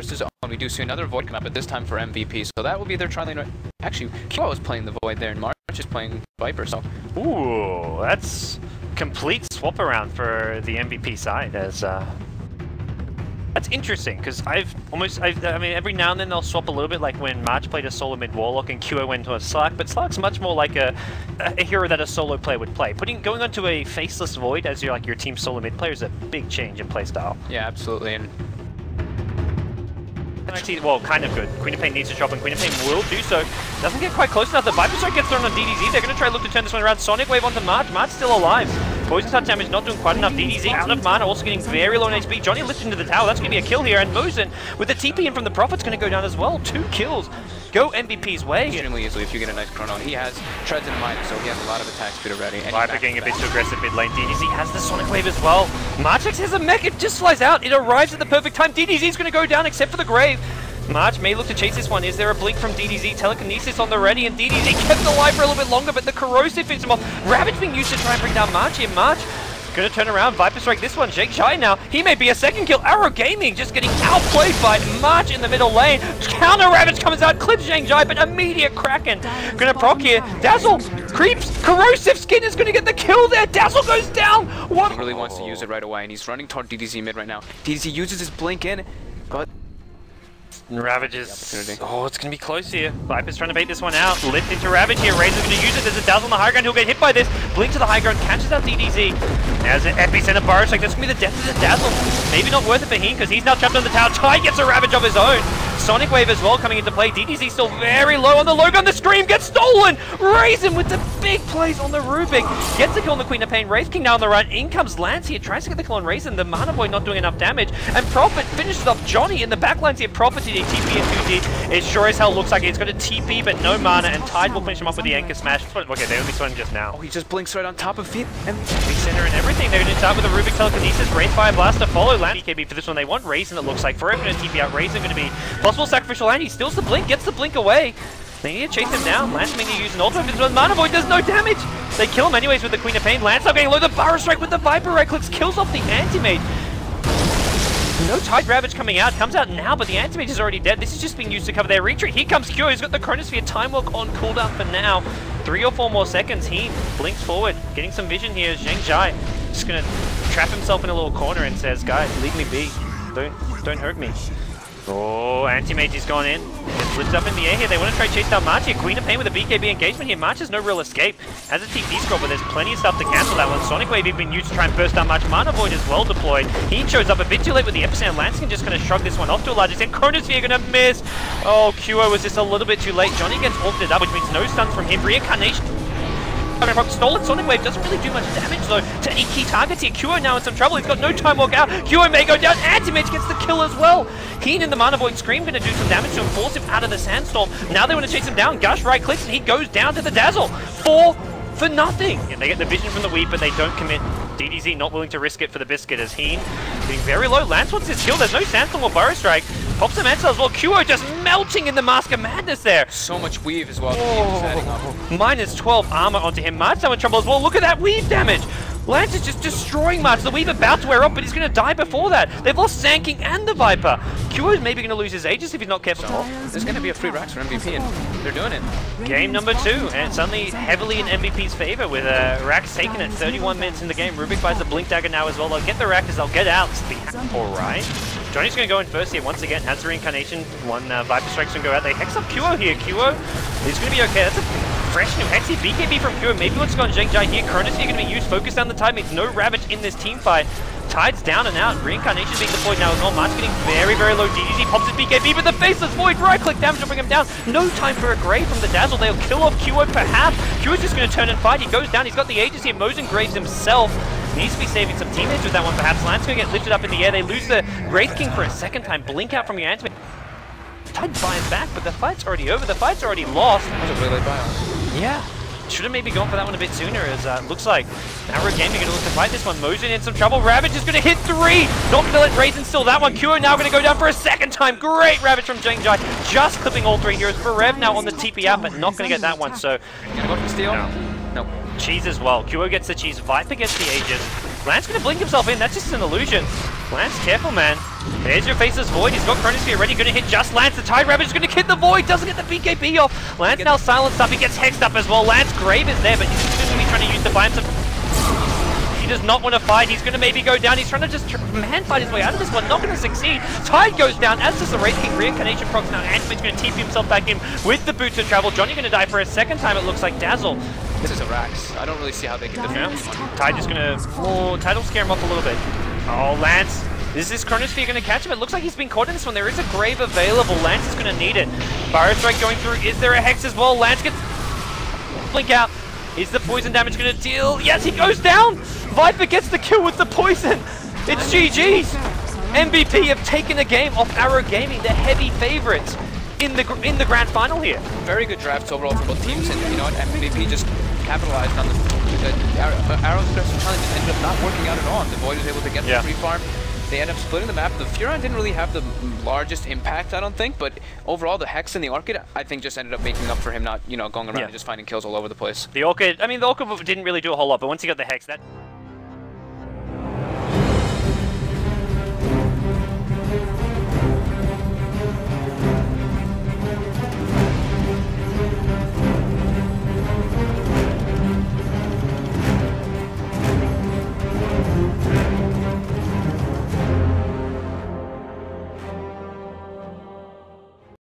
versus Own, we do see another Void come up, but this time for MVP. So that will be their trialing. Actually, QO is playing the Void there, and March is playing Viper. So, ooh, that's complete swap around for the MVP side. As that's interesting because I mean, every now and then they'll swap a little bit, like when March played a solo mid Warlock and QO went to a Slark, but Slark's much more like a hero that a solo player would play. Going onto a Faceless Void as your team solo mid player is a big change in playstyle. Yeah, absolutely. And well, kind of good. Queen of Pain needs to drop, and Queen of Pain will do so. Doesn't get quite close enough. The Viper Strike gets thrown on DDZ. They're going to try to look to turn this one around. Sonic Wave onto March. March still alive. Poison touch damage not doing quite enough. DDZ out of mana, also getting very low on HP. Johnny lifted into the tower. That's going to be a kill here. And MoZuN with the TP in from the Prophet's going to go down as well. 2 kills. Go MVP's way. Extremely easily if you get a nice chrono. He has treads in mind, so he has a lot of attack speed already. And Viper getting a bit too aggressive mid lane. DDZ has the Sonic Wave as well. Marchx has a mech. It just flies out. It arrives at the perfect time. DDZ's going to go down except for the Grave. March may look to chase this one. Is there a blink from DDZ? Telekinesis on the ready, and DDZ kept alive for a little bit longer, but the Corrosive finishes him off. Ravage being used to try and bring down March here. March gonna turn around. Viper Strike this one. xiangzai now. He may be a second kill. Arrow Gaming just getting outplayed by March in the middle lane. Counter Ravage comes out, clips xiangzai, but immediate Kraken. Gonna proc here. Dazzle creeps. Corrosive Skin is gonna get the kill there. Dazzle goes down. What? He really wants to use it right away, and he's running toward DDZ mid right now. DDZ uses his blink in, but Ravage is... oh, it's going to be close here. Viper's trying to bait this one out. Lift into Ravage here. Razor's going to use it. There's a Dazzle on the high ground. He'll get hit by this. Blink to the high ground. Catches out DDZ. As an epicenter Burrow Strike. That's going to be the death of the Dazzle. Maybe not worth it for Heen because he's now trapped on the tower. Tide gets a Ravage of his own. Sonic Wave as well coming into play. DDZ still very low on the low gun. The Scream gets stolen. Reisen with the big plays on the Rubick. Gets the kill on the Queen of Pain. Wraith King down the run. In comes Lance here. Tries to get the kill on Reisen. The Mana Boy not doing enough damage. And Prophet finishes off Johnny in the backlines here. Prophet did a TP and 2D. It sure as hell looks like it's got a TP but no mana, and Tide will finish him off with the Anchor Smash. Okay, they only saw him just now. oh, he just blinks right on top of it. And big center and everything. They're going to start with a Rubick Telekinesis. Wraith Fire Blast to follow. Lance BKB for this one. They want Reisen, it looks like. Forev going to TP out. Reisen going to be possible sacrificial land. He steals the blink, gets the blink away. They need to chase him down. Lance may need to use an ultimate. This one, Mana Void does no damage. They kill him anyways with the Queen of Pain. Lance now getting low. The Burrow Strike with the Viper right clicks, kills off the Anti-Mage. No Tide Ravage coming out. Comes out now, but the Anti-Mage is already dead. This is just being used to cover their retreat. Here comes QO. He's got the Chronosphere Time Walk on cooldown for now. 3 or 4 more seconds. Heen blinks forward. Getting some vision here. xiangzai just going to trap himself in a little corner and says, guys, leave me be. Don't hurt me. Oh, Anti-Mage is gone in. Gets lifted up in the air here. They want to try to chase down March here. Queen of Pain with a BKB engagement here. March has no real escape. Has a TP scroll, but there's plenty of stuff to cancel that one. Sonic Wave even used to try and burst down March. Mana Void is well deployed. He shows up a bit too late with the epicenter. Lance can just kind of shrug this one off to a large extent. Chronosphere gonna miss. Oh, QO was just a little bit too late. Johnny gets orbited up, which means no stuns from him. Reincarnation. Stolen Sonic Wave doesn't really do much damage though to any key targets here. QO now in some trouble. He's got no time walk out. QO may go down. Anti-Mage gets the kill as well. Heen in the Mana Void Scream going to do some damage to him, force him out of the Sandstorm. Now they want to chase him down. Gush right clicks and he goes down to the Dazzle. 4 for nothing. Yeah, they get the vision from the Weep, but they don't commit. DDZ not willing to risk it for the Biscuit as Heen getting very low. Lance wants his kill. There's no Sandstorm or Burrow Strike. Pops some Ansel as well. QO just melting in the Mask of Madness there. so much weave as well. Oh, minus 12 armor onto him. March now in trouble as well. Look at that weave damage. Lance is just destroying March. The weave about to wear off, but he's going to die before that. They've lost Sand and the Viper. QO is maybe going to lose his Aegis if he's not careful. There's going to be a free Rax for MVP, and they're doing it. Game number 2, and suddenly heavily in MVP's favor with Rax taken at 31 minutes in the game. Rubick buys the Blink Dagger now as well. They'll get the Rax, they'll get out. Alright. Johnny's going to go in first here once again. Has the Reincarnation. One Viper Strikes going to go out. They hex up QO here. QO is going to be okay. That's a fresh new Hexy BKB from QO. Maybe what's going xiangzai here. Chronosphere going to be used. Focus down the time. Means no Ravage in this team fight. Tide's down and out. Reincarnation being deployed now as well. March getting very, very low. DDZ pops his BKB, but the Faceless Void right-click damage will bring him down. No time for a Grave from the Dazzle. They'll kill off QO perhaps. QO's just going to turn and fight. He goes down. He's got the Aegis here. MoZuN Graves himself. Needs to be saving some teammates with that one perhaps. Lance going to get lifted up in the air. They lose the Wraith King for a second time. Blink out from your Anti-Mage. Tide buys back, but the fight's already over. The fight's already lost. That was a really late buyout. Yeah. Should have maybe gone for that one a bit sooner, as looks like Arrow Gaming going to look to fight this one. MoZuN in some trouble. Ravage is going to hit 3. Not going to let Reisen steal that one. QO now going to go down for a second time. Great Ravage from xiangzai. Just clipping all 3 heroes. Forev now on the TP out, but not going to get that one. So, Gonna go for steal? No. Cheese as well. QO gets the cheese. Viper gets the Aegis. Lance going to blink himself in. That's just an illusion. Lance, careful, man. There's your Faceless Void. He's got Chronosphere ready, going to hit just Lance. The Tide Rabbit is going to hit the Void, doesn't get the BKB off. Lance now silenced up, he gets hexed up as well. Lance Grave is there, but he's going to be trying to use the buy himself. He does not want to fight, he's going to maybe go down. He's trying to just man fight his way out of this one, not going to succeed. Tide goes down, as does the Wraith King. Reincarnation procs now. Anti-Mage's going to TP himself back in with the boots of travel. Johnny going to die for a second time, it looks like. Dazzle. This is a Rax. I don't really see how they can defend this one. Tide just going to... Oh, Tide will scare him off a little bit. Oh, Lance. Is this Chronosphere going to catch him? It looks like he's been caught in this one. There is a Grave available. Lance is going to need it. Fire Strike going through. Is there a Hex as well? Lance gets... Blink out. Is the poison damage going to deal? Yes, he goes down! Viper gets the kill with the poison! It's GG's! MVP have taken a game off Arrow Gaming, the heavy favourites in the grand final here. Very good drafts overall for both teams, and you know what, MVP just capitalized on the Arrow's aggressive challenge ended up not working out at all. The Void was able to get the free farm. They end up splitting the map. The Furon didn't really have the largest impact, I don't think, but overall the Hex and the Orchid, I think, just ended up making up for him not, you know, going around and just finding kills all over the place. The Orchid, I mean, the Orchid didn't really do a whole lot, but once he got the Hex, that...